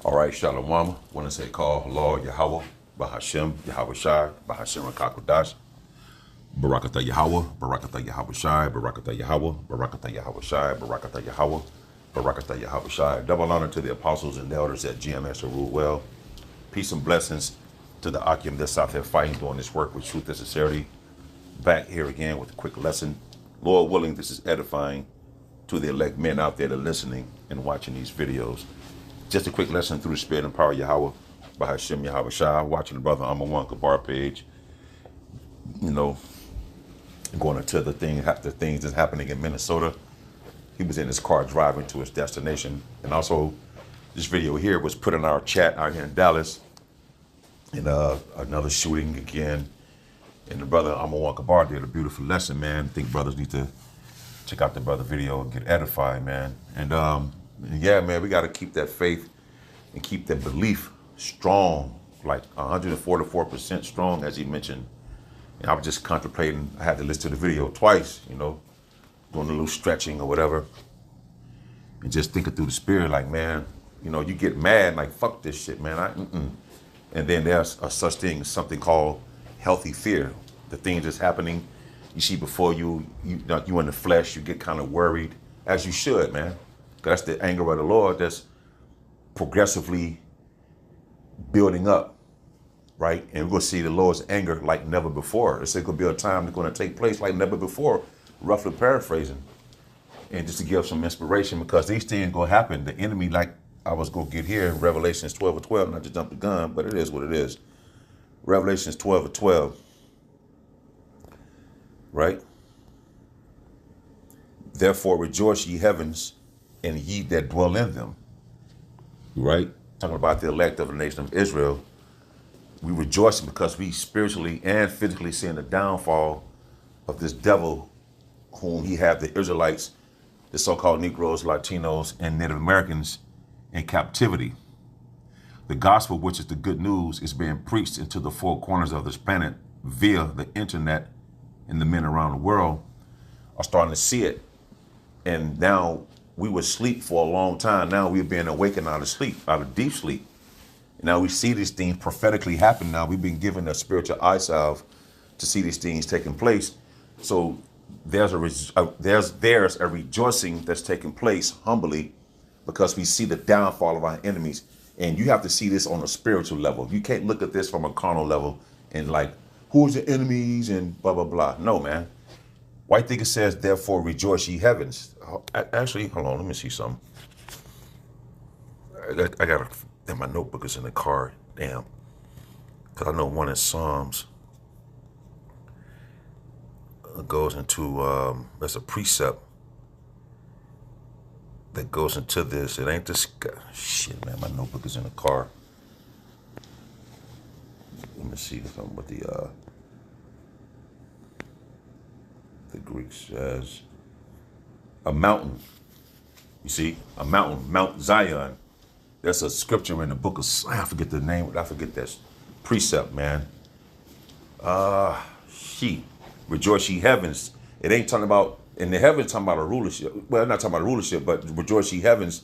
All right, Shalom. Want to say call Lord Yahweh, Bahashem, Yahweh Shai, Bahashem Rakakodash, Barakatah Yahweh, Barakatah Yahweh Shai, Barakatah Yahweh, Barakatah Yahweh Shai, Barakatah Yahweh, Barakatah Yahweh Shai. Double honor to the apostles and the elders at GMS who rule well. Peace and blessings to the Akim that's out there fighting, doing this work with truth and sincerity. Back here again with a quick lesson. Lord willing, this is edifying to the elect men out there that are listening and watching these videos. Just a quick lesson through the spirit and power of Yahweh by Hashem Yahweh Shai. Watching the brother Amawan Kabar page, going into the things that's happening in Minnesota. He was in his car driving to his destination. And also, this video here was put in our chat out here in Dallas. And another shooting again. And the brother Amawan Kabar did a beautiful lesson, man. I think brothers need to check out the brother video and get edified, man. And yeah, man, we got to keep that faith and keep that belief strong, like 144% strong, as he mentioned. And I was just contemplating, I had to listen to the video twice, doing a little stretching or whatever. And just thinking through the spirit, like, man, you get mad, like, fuck this shit, man. And then there's a such thing, something called healthy fear. The things that's happening, you see before you in the flesh, you get kind of worried, as you should, man. Because that's the anger of the Lord that's progressively building up, right? And we're going to see the Lord's anger like never before. It's going to be a time that's going to take place like never before, roughly paraphrasing. And just to give some inspiration, because these things going to happen. The enemy, like I was going to get here in Revelations 12:12, not to jump the gun, but it is what it is. Revelations 12:12, right? Therefore rejoice, ye heavens, and ye that dwell in them, right? Talking about the elect of the nation of Israel. We rejoicing because we spiritually and physically seeing the downfall of this devil whom he had the Israelites, the so-called Negroes, Latinos, and Native Americans in captivity. The gospel, which is the good news, is being preached into the four corners of this planet via the internet, and the men around the world are starting to see it. And now we were asleep for a long time. Now we're being awakened out of sleep, out of deep sleep. And now we see these things prophetically happen. Now we've been given a spiritual eye salve to see these things taking place. So there's a rejoicing that's taking place humbly because we see the downfall of our enemies. And you have to see this on a spiritual level. You can't look at this from a carnal level and like, who's your enemies and blah, blah, blah. No, man. Why think it says, therefore rejoice ye heavens? Actually, hold on, let me see something. I got my notebook is in the car. Damn. Because I know one in Psalms goes into, there's a precept that goes into this. It ain't this guy. Shit, man, my notebook is in the car. Let me see something what the Greek says. A mountain. You see, a mountain, Mount Zion. That's a scripture in the book of, I forget the name, I forget that precept, man. Rejoice ye heavens. It ain't talking about, in the heavens talking about a rulership. Well, not talking about a rulership, but rejoice ye heavens.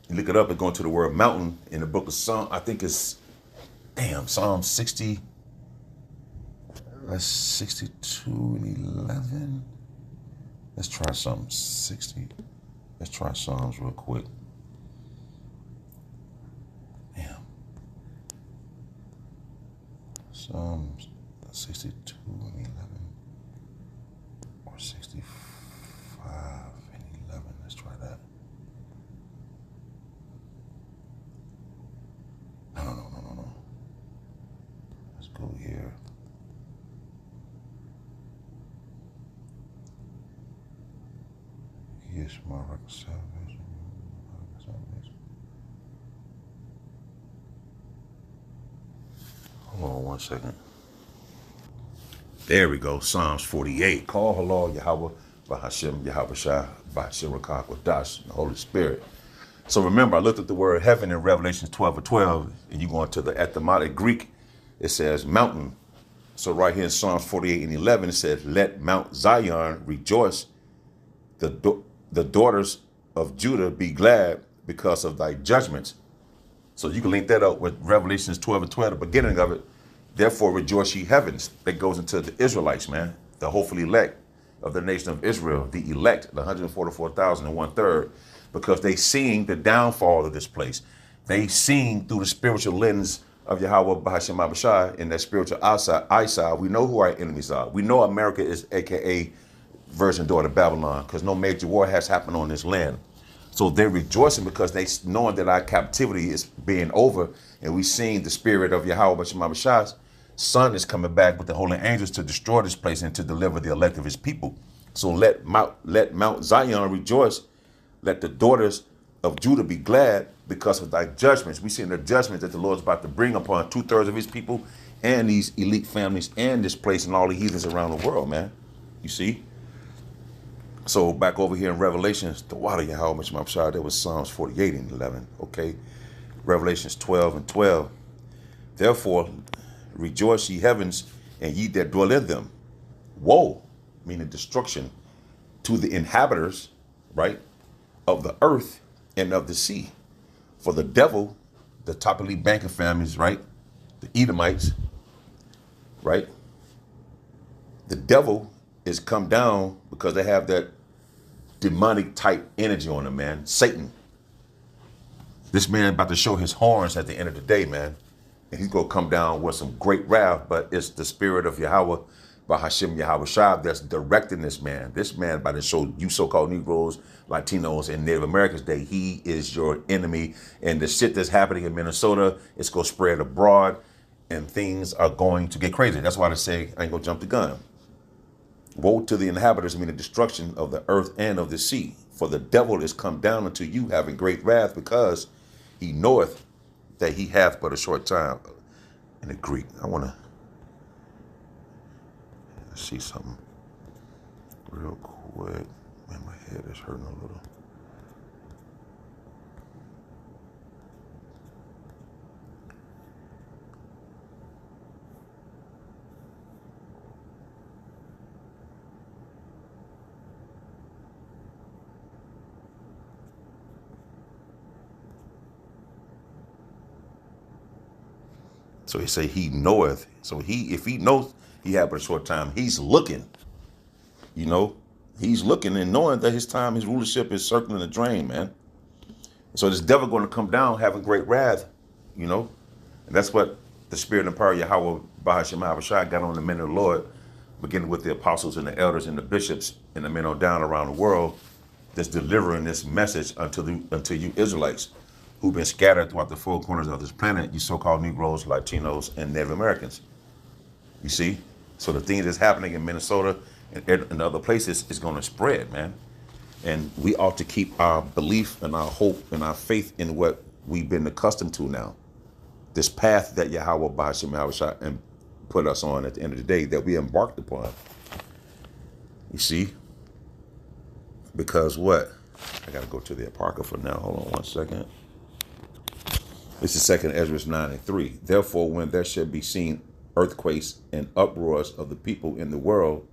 You look it up and go into the word mountain in the book of Psalm, I think it's, Psalm 60. That's 62 and 11. Let's try something. 60. Let's try Psalms real quick. Damn. Psalms 62 and 11. Or 65 and 11. Let's try that. No. Let's go here. Yes, my salvation. Hold on 1 second. There we go. Psalms 48. Call Halal Yahweh, Bahashem Yahweh Shai, Bahashem Rakakodash, the Holy Spirit. So remember, I looked at the word heaven in Revelation 12:12, and you go into the etymologic Greek, it says mountain. So right here in Psalms 48 and 11, it says, let Mount Zion rejoice, the daughters of Judah be glad because of thy judgments. So you can link that up with Revelations 12 and 12, the beginning of it. Therefore rejoice ye heavens. That goes into the Israelites, man. The hopefully elect of the nation of Israel, the elect, the 144,000 and 1/3, because they seeing the downfall of this place. They seeing through the spiritual lens of Yahweh Bahashem Abishai in that spiritual eyesight. We know who our enemies are. We know America is AKA Virgin Daughter Babylon, because no major war has happened on this land. So they're rejoicing because they knowing that our captivity is being over, and we seeing the spirit of Yahweh Bahashem Abishai's Son is coming back with the holy angels to destroy this place and to deliver the elect of his people. So let Mount Zion rejoice. Let the daughters of Judah be glad because of thy judgments. We see in the judgment that the Lord is about to bring upon 2/3 of his people and these elite families and this place and all the heathens around the world, man. You see? So back over here in Revelations, the water Yahweh Mashmah, that was Psalms 48 and 11. Okay. Revelations 12 and 12. Therefore, rejoice ye heavens and ye that dwell in them. Woe, meaning destruction, to the inhabitants, right, of the earth and of the sea. For the devil, the top elite banking families, right, the Edomites, right, the devil is come down because they have that demonic type energy on them, man. Satan. This man about to show his horns at the end of the day, man. And he's going to come down with some great wrath, but it's the spirit of Yahweh, Bahashem Yahweh Shab, that's directing this man. This man about to show you so-called Negroes, Latinos, and Native Americans that he is your enemy. And the shit that's happening in Minnesota, it's going to spread abroad, and things are going to get crazy. That's why they say, I ain't going to jump the gun. Woe to the inhabitants, meaning destruction of the earth and of the sea. For the devil is come down unto you having great wrath, because he knoweth that he hath but a short time. In the Greek, I want to see something real quick. Man, my head is hurting a little. So he say he knoweth. So if he knows he had but a short time, he's looking. You know, he's looking and knowing that his time, his rulership is circling the drain, man. So this devil going to come down having great wrath, you know. And that's what the spirit and power of Yahweh Bahashem Abishai got on the men of the Lord, beginning with the apostles and the elders and the bishops and the men on down around the world, that's delivering this message unto you Israelites, who've been scattered throughout the four corners of this planet, you so-called Negroes, Latinos, and Native Americans. You see? So the thing that's happening in Minnesota and other places is going to spread, man. And we ought to keep our belief and our hope and our faith in what we've been accustomed to now. This path that Yahweh Bahashem Yahweh and put us on at the end of the day, that we embarked upon. You see? Because what? I got to go to the Apocrypha now. Hold on one second. This is 2 Ezra 9 and 3. Therefore, when there shall be seen earthquakes and uproars of the people in the world,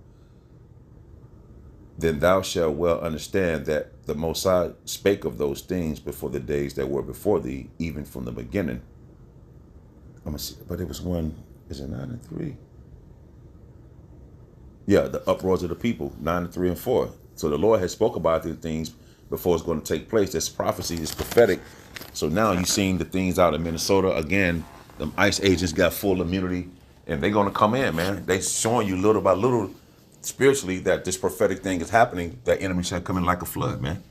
then thou shalt well understand that the Most High spake of those things before the days that were before thee, even from the beginning. I'm gonna see, but it was one, is it 9 and 3? Yeah, the uproars of the people, 9 and 3 and 4. So the Lord has spoke about these things before it's going to take place. This prophecy is prophetic. So now you're seeing the things out in Minnesota. Again, the ICE agents got full immunity, and they're going to come in, man. They showing you little by little, spiritually, that this prophetic thing is happening. That enemy shall come in like a flood, man.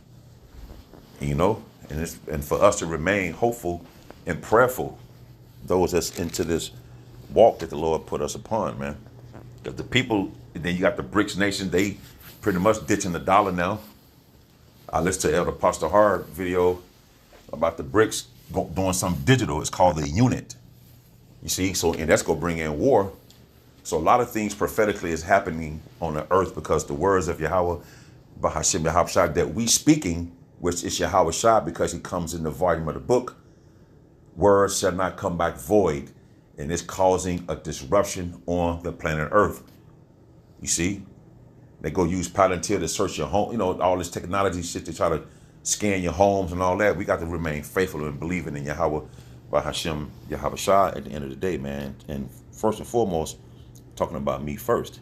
And, you know, and for us to remain hopeful and prayerful, those that's into this walk that the Lord put us upon, man. Because the people, and then you got the BRICS nation, they pretty much ditching the dollar now. I listened to Elder Pastor Hard video about the BRICS doing something digital. It's called the unit. You see, so, and that's going to bring in war. So a lot of things prophetically is happening on the earth because the words of Yahweh, Bahashem Yahweh Shai, that we speaking, which is Yahweh Shai because he comes in the volume of the book, words shall not come back void. And it's causing a disruption on the planet Earth. You see? They go use Palantir to search your home, you know, all this technology shit to try to scan your homes and all that. We got to remain faithful and believing in Yahweh by Hashem Yahavashah at the end of the day, man. And first and foremost, talking about me first.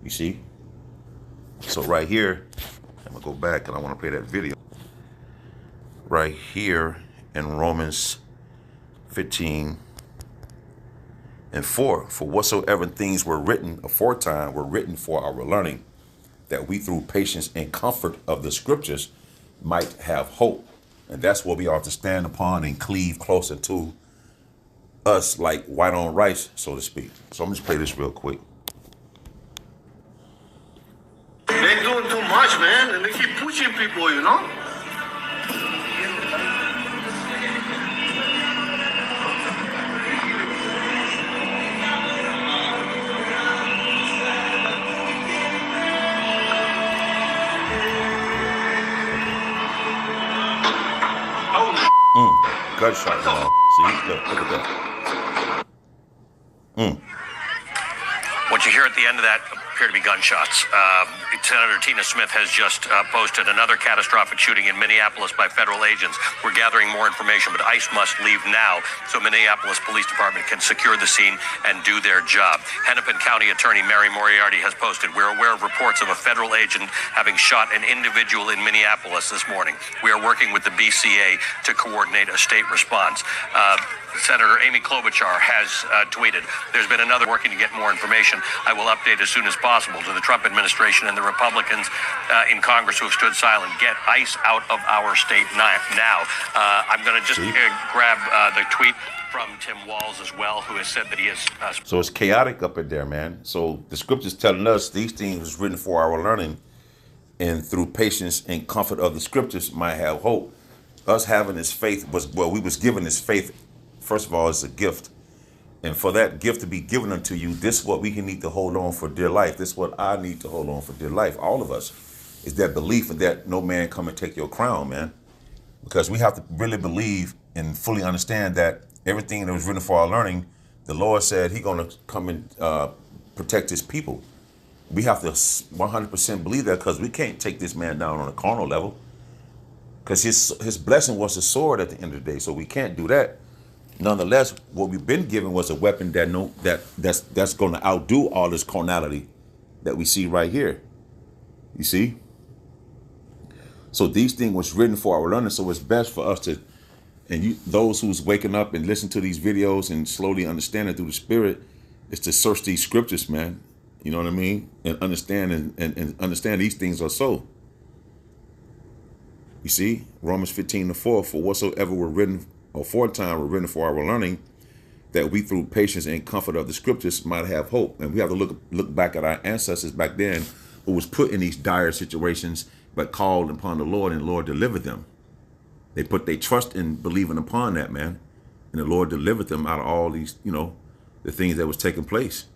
You see? So right here, I'm gonna go back and I want to play that video. Right here in Romans 15 and 4, for whatsoever things were written aforetime were written for our learning, that we through patience and comfort of the scriptures might have hope. And that's what we ought to stand upon and cleave closer to us like white on rice, so to speak. So I'm just play this real quick. They're doing too much, man, and they keep pushing people, you know? Gunshot, man. See, look at that. What you hear at the end of that appear to be gunshots. Senator Tina Smith has just posted another catastrophic shooting in Minneapolis by federal agents. We're gathering more information, but ICE must leave now so Minneapolis Police Department can secure the scene and do their job. Hennepin County Attorney Mary Moriarty has posted, we're aware of reports of a federal agent having shot an individual in Minneapolis this morning. We are working with the BCA to coordinate a state response. Senator Amy Klobuchar has tweeted, there's been another working to get more information. I will update as soon as possible to the Trump administration and the Republicans in Congress who have stood silent. Get ICE out of our state now. I'm going to just grab the tweet from Tim Walz as well, who has said that he is... So it's chaotic up in there, man. So the scripture's telling us these things was written for our learning, and through patience and comfort of the scriptures might have hope. Us having this faith was, well, we was given this faith. First of all, it's a gift. And for that gift to be given unto you, this is what we need to hold on for dear life. This is what I need to hold on for dear life. All of us is that belief that no man come and take your crown, man. Because we have to really believe and fully understand that everything that was written for our learning, the Lord said He's going to come and protect His people. We have to 100% believe that, because we can't take this man down on a carnal level. Because his blessing was a sword at the end of the day, so we can't do that. Nonetheless, what we've been given was a weapon that's going to outdo all this carnality that we see right here. You see? So these things was written for our learning. So it's best for us to, and those who's waking up and listen to these videos and slowly understanding through the Spirit, is to search these scriptures, man. You know what I mean? And understand and understand these things are so. You see? Romans 15:4, for whatsoever were written aforetime were written for our learning, that we through patience and comfort of the scriptures might have hope. And we have to look back at our ancestors back then who was put in these dire situations, but called upon the Lord, and the Lord delivered them. They put their trust in believing upon that, man. And the Lord delivered them out of all these, you know, the things that was taking place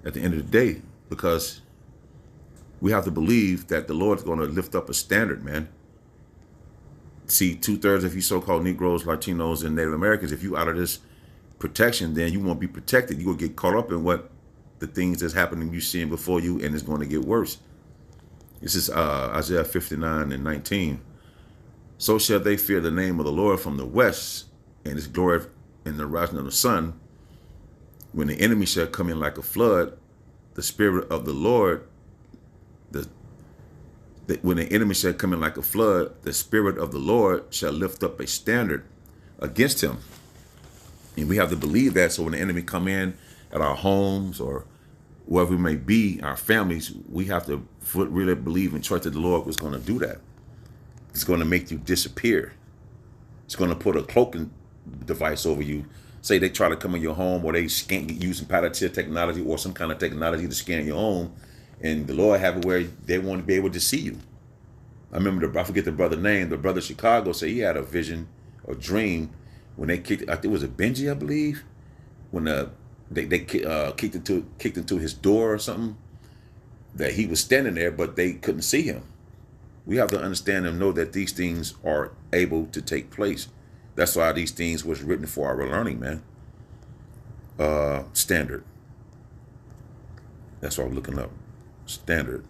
at the end of the day, because we have to believe that the Lord's going to lift up a standard, man. See, 2/3 of you so-called Negroes, Latinos, and Native Americans, if you out of this protection, then you won't be protected. You will get caught up in what the things that's happening you seeing before you, and it's going to get worse. This is Isaiah 59:19. So shall they fear the name of the Lord from the west, and His glory in the rising of the sun. When the enemy shall come in like a flood, the Spirit of the Lord, when the enemy shall come in like a flood, the Spirit of the Lord shall lift up a standard against him. And we have to believe that. So when the enemy come in at our homes or wherever we may be, our families, we have to really believe and trust that the Lord was going to do that. It's going to make you disappear. It's going to put a cloaking device over you. Say they try to come in your home, or they scan using Palantir technology or some kind of technology to scan your home. And the Lord have it where they want to be able to see you. I remember, I forget the brother name, the brother Chicago said he had a vision or dream when they kicked, I think it was a Benji, I believe, when they kicked into his door or something, that he was standing there, but they couldn't see him. We have to understand and know that these things are able to take place. That's why these things was written for our learning, man. Standard. That's what I'm looking up. Standard.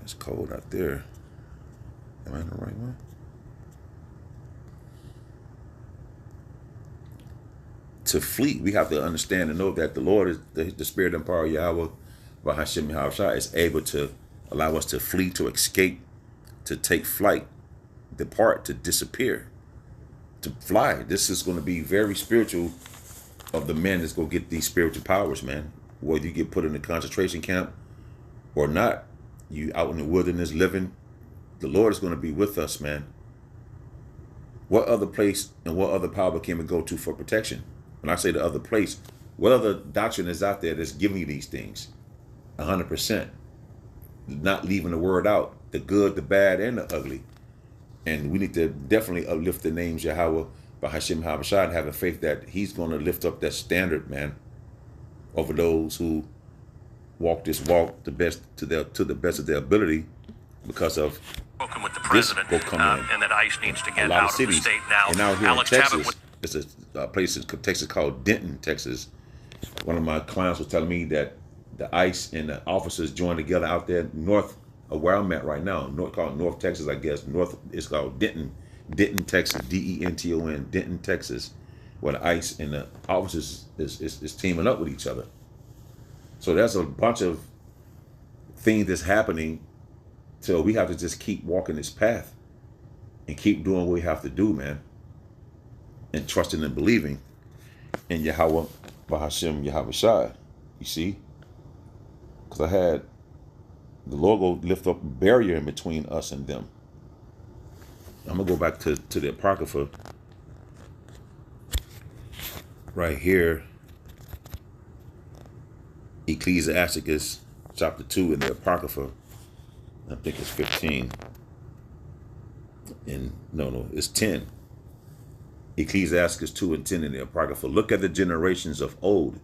It's cold out there. Am I in the right one? to flee. We have to understand and know that the Lord is the Spirit and power of Yahweh, Bahashim Yahushua, is able to allow us to flee, to escape, to take flight, depart, to disappear, to fly. This is going to be very spiritual of the men that's going to get these spiritual powers, man. Whether you get put in a concentration camp or not, you out in the wilderness living, the Lord is going to be with us, man. What other place and what other power can we go to for protection? When I say the other place, what other doctrine is out there that's giving you these things? 100%. Not leaving the word out, the good, the bad, and the ugly. And we need to definitely uplift the names Yahweh, Bahashim Habashah, and having faith that he's going to lift up that standard, man, over those who walk this walk the best to the best of their ability, because of Spoken with the this president, will come in. and that ICE needs to get A lot out of of the cities, state now. and out here Alex in Tabbitt Texas, it's a place in Texas called Denton, Texas. One of my clients was telling me that the ICE and the officers joined together out there north of where I'm at right now, called North Texas, I guess. North, it's called Denton, Texas, Denton, Denton, Texas, where the ICE and the officers is teaming up with each other. So there's a bunch of things that's happening. So we have to just keep walking this path and keep doing what we have to do, man. And trusting and believing in Yahweh, Bahashim, Yahushua. You see? Because I had the Lord go lift up a barrier in between us and them. I'm going to go back to the Apocrypha right here. Ecclesiasticus chapter 2 in the Apocrypha. I think it's 15. And no, it's 10. Ecclesiasticus 2 and 10 in the Apocrypha. Look at the generations of old.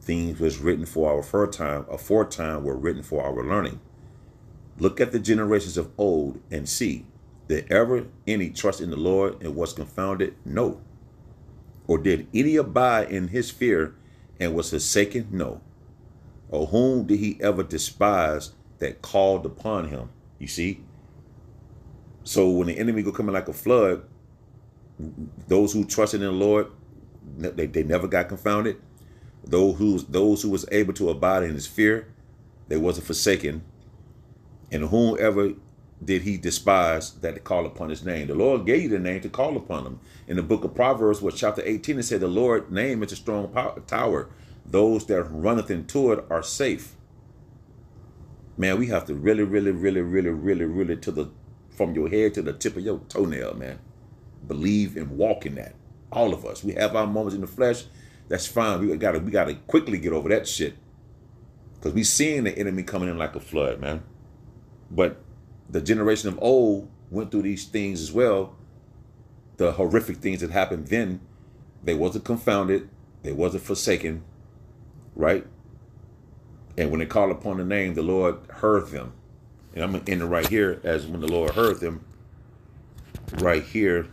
Things was written for our aforetime were written for our learning. Look at the generations of old and see, did ever any trust in the Lord and was confounded? No. Or did any abide in his fear and was forsaken? No. Or whom did he ever despise that called upon him? You see? So when the enemy go coming like a flood, those who trusted in the Lord, they never got confounded. Those who was able to abide in his fear, they wasn't forsaken. And whomever did he despise that call upon his name? The Lord gave you the name to call upon him. In the book of Proverbs, chapter 18, it said, the Lord's name is a strong tower. Those that runneth into it are safe. Man, we have to really from your head to the tip of your toenail, man. Believe and walk in that. All of us. We have our moments in the flesh. That's fine. We gotta quickly get over that shit. Because we seeing the enemy coming in like a flood, man. But the generation of old went through these things as well. The horrific things that happened then, they wasn't confounded. They wasn't forsaken. Right? And when they called upon the name, the Lord heard them. And I'm going to end it right here as when the Lord heard them. Right here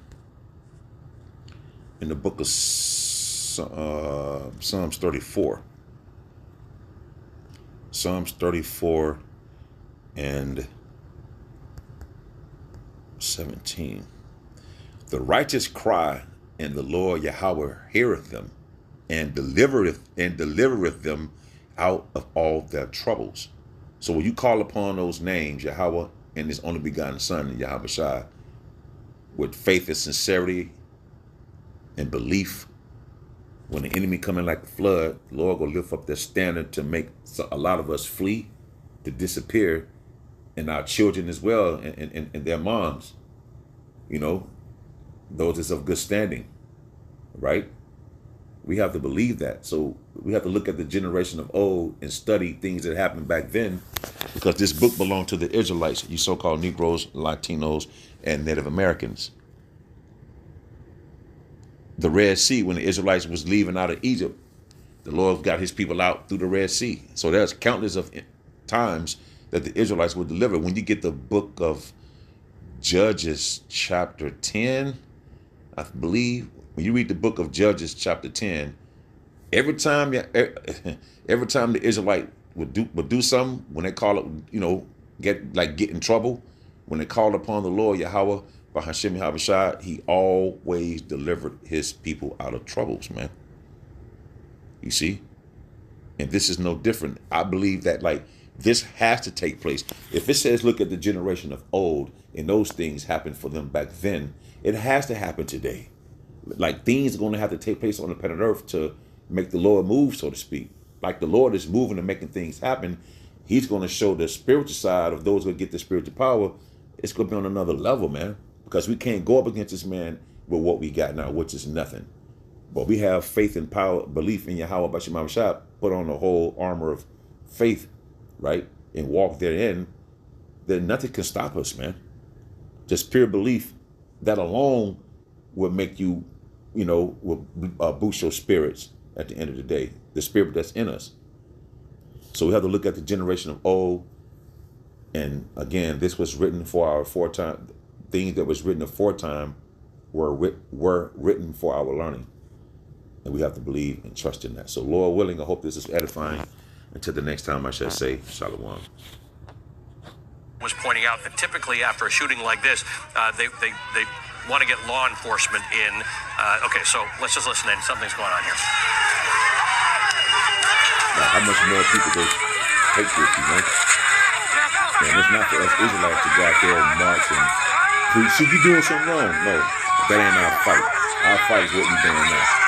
in the book of Psalms 34. Psalms 34 and 17. The righteous cry, and the Lord Yahweh heareth them, and delivereth them out of all their troubles. So when you call upon those names, Yahweh and his only begotten Son, Yahushua, with faith and sincerity and belief, when the enemy coming like a flood, the Lord will lift up their standard to make a lot of us flee, to disappear, and our children as well, and their moms, you know, those is of good standing, right? We have to believe that. So we have to look at the generation of old and study things that happened back then, because this book belonged to the Israelites, you so-called Negroes, Latinos, and Native Americans. The Red Sea, when the Israelites was leaving out of Egypt, the Lord got his people out through the Red Sea. So there's countless of times that the Israelites were delivered. When you get the book of Judges chapter 10, I believe, when you read the book of Judges chapter 10, every time the Israelite would do something, when they call it, you know, get in trouble, when they called upon the Lord Yahweh, Bahashim Yahushua, he always delivered his people out of troubles, man. You see? And this is no different. I believe that like this has to take place. If it says look at the generation of old and those things happened for them back then, it has to happen today. Like things are going to have to take place on the planet Earth to make the Lord move, so to speak. Like the Lord is moving and making things happen. He's going to show the spiritual side of those who get the spiritual power. It's going to be on another level, man, because we can't go up against this man with what we got now, which is nothing. But we have faith and power, belief in Yahweh Bashim Shah, put on the whole armor of faith, right, and walk therein, then nothing can stop us, man. Just pure belief, that alone will make you, will boost your spirits at the end of the day, the spirit that's in us. So we have to look at the generation of old. And again, this was written for our aforetime. Things that was written aforetime were written for our learning. And we have to believe and trust in that. So Lord willing, I hope this is edifying. Until the next time, I shall say, Shalom. Was pointing out that typically after a shooting like this, they want to get law enforcement in. Okay, so let's just listen in. Something's going on here. Now, how much more people go take this, And it's not for us Israelites to go out there and march and preach. See, you doing something wrong. No, that ain't our fight. Our fight is what we're doing now.